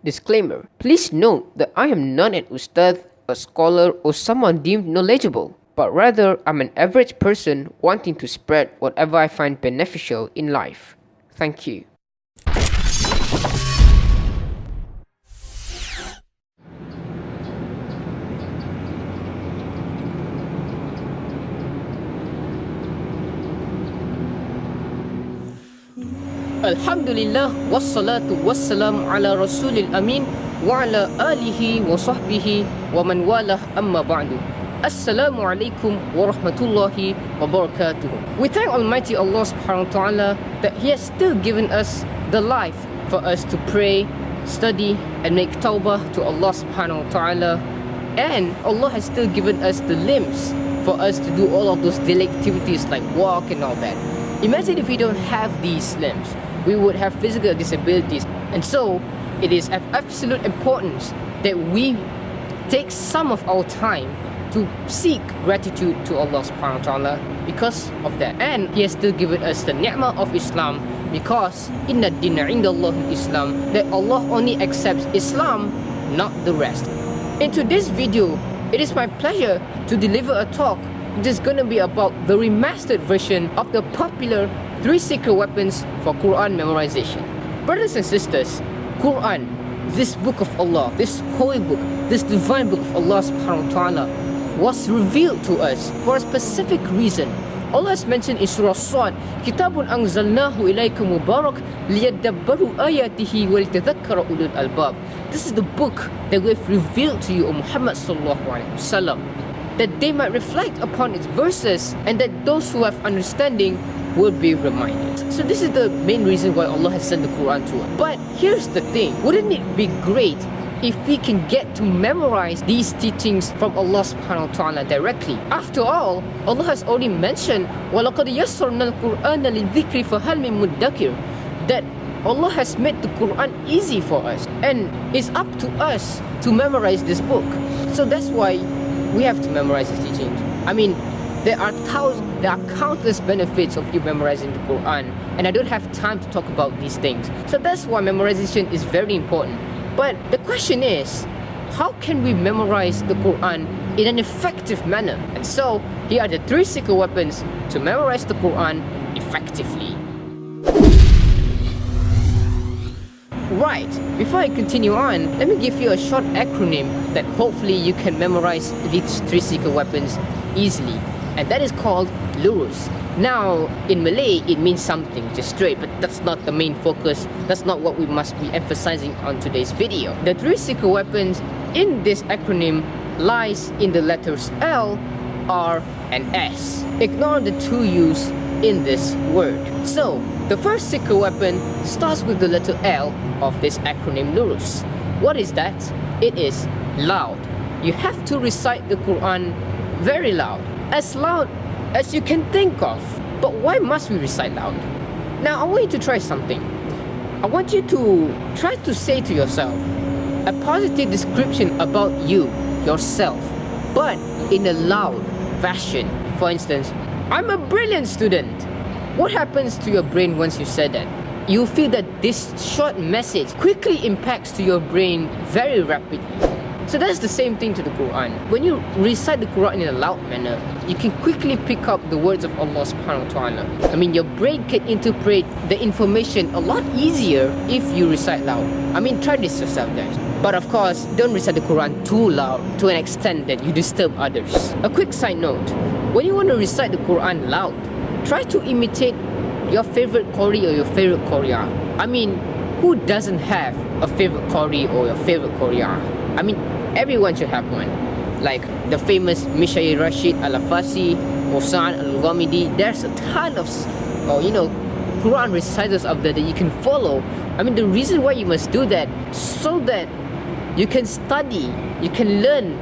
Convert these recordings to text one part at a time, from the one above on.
Disclaimer: please note that I am not an ustad, a scholar, or someone deemed knowledgeable, but rather I'm an average person wanting to spread whatever I find beneficial in life. Thank you. Alhamdulillah, wassalatu wassalamu ala rasulil amin wa ala alihi wa sahbihi wa man walah, amma ba'du. Assalamu alaikum wa rahmatullahi wa barakatuh. We thank Almighty Allah subhanahu wa ta'ala that He has still given us the life for us to pray, study and make tawbah to Allah subhanahu wa ta'ala, and Allah has still given us the limbs for us to do all of those daily activities like walk and all that. Imagine if we don't have these limbs, we would have physical disabilities. And so it is of absolute importance that we take some of our time to seek gratitude to Allah subhanahu wa ta'ala because of that. And He has still given us the ni'mah of Islam, because inna dina indallahi Islam, that Allah only accepts Islam, not the rest. In today's video, it is my pleasure to deliver a talk which is going to be about the remastered version of the popular 3 secret weapons for Qur'an memorization. Brothers and sisters, Qur'an, this book of Allah, this holy book, this divine book of Allah subhanahu wa ta'ala, was revealed to us for a specific reason. Allah has mentioned in Surah Sad, Kitabun anzalnahu ilayka mubarak liyadabbaru ayatihi wa litadhakkara ulul albab. This is the book that we have revealed to you, O Muhammad sallallahu alaihi wasallam, that they might reflect upon its verses and that those who have understanding will be reminded. So this is the main reason why Allah has sent the Quran to us. But here's the thing, wouldn't it be great if we can get to memorize these teachings from Allah subhanahu wa ta'ala directly? After all, Allah has already mentioned وَلَقَدْ يَسَّرْنَا الْقُرْآنَ لِلذِّكْرِ فَهَلْ مِن مُدَّكِرٍ, that Allah has made the Quran easy for us, and it's up to us to memorize this book. So that's why we have to memorize these teachings. I mean, there are countless benefits of you memorizing the Quran, and I don't have time to talk about these things. So that's why memorization is very important. But the question is, how can we memorize the Quran in an effective manner? And so, here are the 3 secret weapons to memorize the Quran effectively. Right, before I continue on, let me give you a short acronym that hopefully you can memorize these 3 secret weapons easily. And that is called lurus. Now, in Malay, it means something, just straight, but that's not the main focus. That's not what we must be emphasizing on today's video. The 3 secret weapons in this acronym lies in the letters L, R, and S. Ignore the 2 U's in this word. So, the first secret weapon starts with the letter L of this acronym lurus. What is that? It is loud. You have to recite the Quran very loud as you can think of. But why must we recite loud? Now I want you to try something. I want you to try to say to yourself a positive description about you, yourself, but in a loud fashion. For instance, I'm a brilliant student. What happens to your brain once you said that? You feel that this short message quickly impacts to your brain very rapidly. So that's the same thing to the Quran. When you recite the Quran in a loud manner, you can quickly pick up the words of Allah subhanahu wa ta'ala. I mean, your brain can interpret the information a lot easier if you recite loud. I mean, try this yourself, guys. But of course, don't recite the Quran too loud to an extent that you disturb others. A quick side note, when you want to recite the Quran loud, try to imitate your favorite Qari or your favorite Qari'ah. I mean, who doesn't have a favorite Qari or your favorite Qari'ah? I mean, everyone should have one. Like the famous Mishair Rashid Al-Afasi, Musan Al-Ghamidi. There's a ton of, Quran reciters out there that you can follow. I mean, the reason why you must do that, so that you can study, you can learn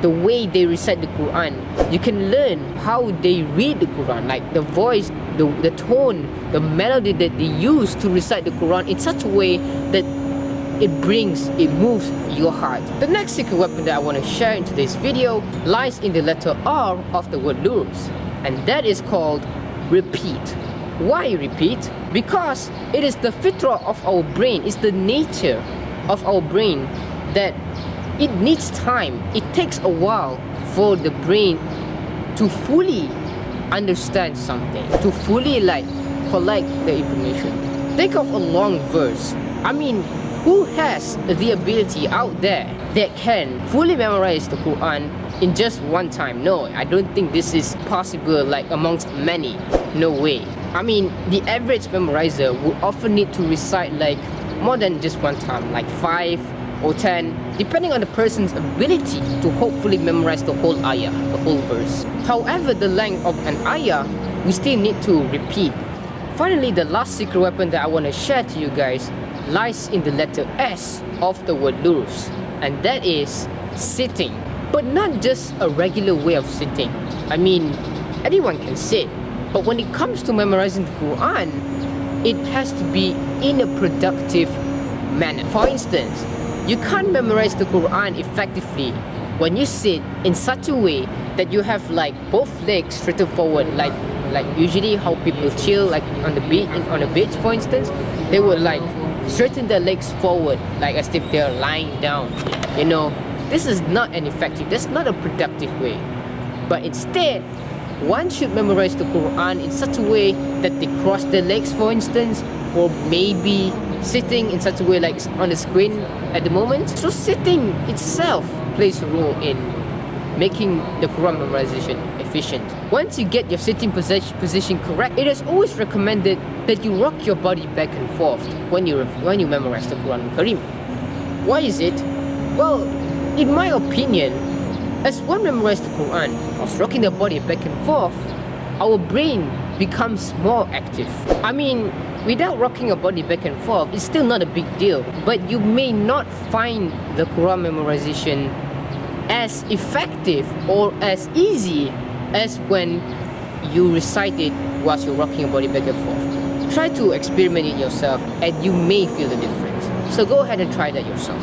the way they recite the Quran. You can learn how they read the Quran, like the voice, the tone, the melody that they use to recite the Quran in such a way that it moves your heart. The next secret weapon that I want to share in today's video lies in the letter R of the word lurus, and that is called repeat. Why repeat? Because it is the fitrah of our brain, it's the nature of our brain that it needs time. It takes a while for the brain to fully understand something, to fully collect the information. Think of a long verse. I mean, who has the ability out there that can fully memorize the Quran in just one time? No, I don't think this is possible amongst many. No way. I mean, the average memorizer would often need to recite more than just one time, 5 or 10, depending on the person's ability to hopefully memorize the whole ayah, the whole verse. However, the length of an ayah, we still need to repeat. Finally, the last secret weapon that I want to share to you guys lies in the letter S of the word lurus, and that is sitting. But not just a regular way of sitting. I mean, anyone can sit, but when it comes to memorizing the Quran, it has to be in a productive manner. For instance, you can't memorize the Quran effectively when you sit in such a way that you have both legs straight forward, like usually how people chill on the beach, for instance. They would straighten their legs forward as if they're lying down. You know, this is not an effective, that's not a productive way. But instead, one should memorize the Quran in such a way that they cross their legs, for instance, or maybe sitting in such a way on the screen at the moment. So sitting itself plays a role in making the Quran memorization efficient. Once you get your sitting position correct, it is always recommended that you rock your body back and forth when you memorize the Quran Karim. Why is it? Well, in my opinion, as one memorizes the Quran, whilst rocking the body back and forth, our brain becomes more active. I mean, without rocking your body back and forth, it's still not a big deal. But you may not find the Quran memorization as effective or as easy as when you recite it whilst you're rocking your body back and forth. Try to experiment it yourself and you may feel the difference. So go ahead and try that yourself.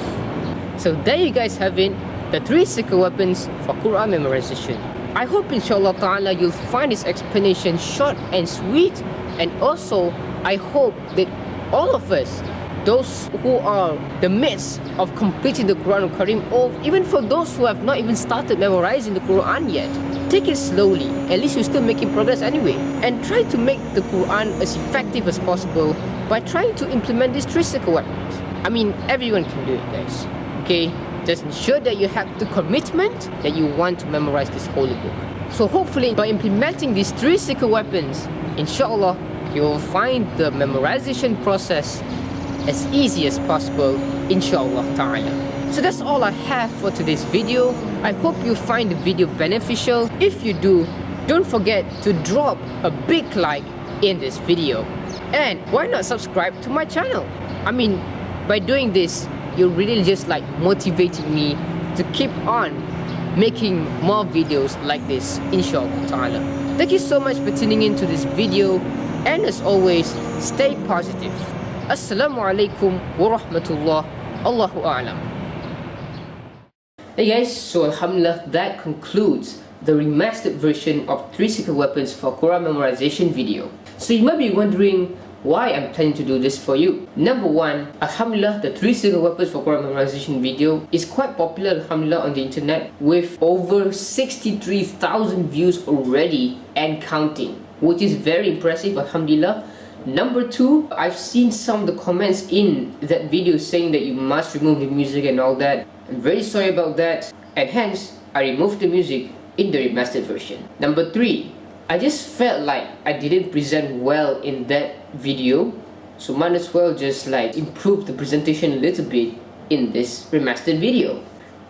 So there you guys have it, the 3 secret weapons for Quran memorization. I hope inshallah ta'ala you'll find this explanation short and sweet, and also I hope that all of us, those who are the midst of completing the Quran Karim, or even for those who have not even started memorizing the Quran yet, take it slowly. At least you're still making progress anyway, and try to make the Quran as effective as possible by trying to implement these 3 secret weapons. I mean, everyone can do it, guys. Okay, just ensure that you have the commitment that you want to memorize this holy book. So hopefully by implementing these 3 secret weapons, inshallah, you will find the memorization process as easy as possible, inshallah ta'ala. So that's all I have for today's video. I hope you find the video beneficial. If you do, don't forget to drop a big like in this video. And why not subscribe to my channel? I mean, by doing this, you're really just motivating me to keep on making more videos like this, inshallah ta'ala. Thank you so much for tuning into this video, and as always, stay positive. Assalamu alaikum wa rahmatullah. Allahu a'lam. Hey guys, so Alhamdulillah, that concludes the remastered version of 3 secret weapons for Quran memorization video. So you might be wondering why I'm planning to do this for you. Number 1, Alhamdulillah, the 3 secret weapons for Quran memorization video is quite popular, Alhamdulillah, on the internet, with over 63,000 views already and counting, which is very impressive, Alhamdulillah. Number 2, I've seen some of the comments in that video saying that you must remove the music and all that. I'm very sorry about that, and hence I removed the music in the remastered version. Number 3, I just felt like I didn't present well in that video, so might as well just improve the presentation a little bit in this remastered video.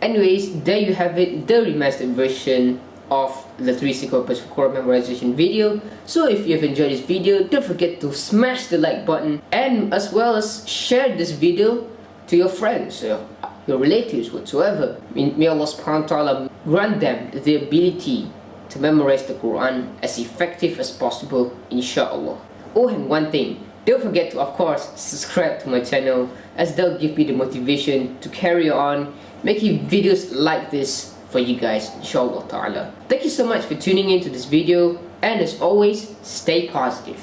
Anyways, there you have it, the remastered version of the 3 secret weapons for Quran memorization video. So if you have enjoyed this video, don't forget to smash the like button, and as well as share this video to your friends, your relatives, whatsoever. May Allah subhanahu wa ta'ala grant them the ability to memorize the Quran as effective as possible, inshallah. Oh, and one thing, don't forget to, of course, subscribe to my channel, as they'll give me the motivation to carry on making videos like this for you guys, inshallah ta'ala. Thank you so much for tuning into this video, and as always, stay positive.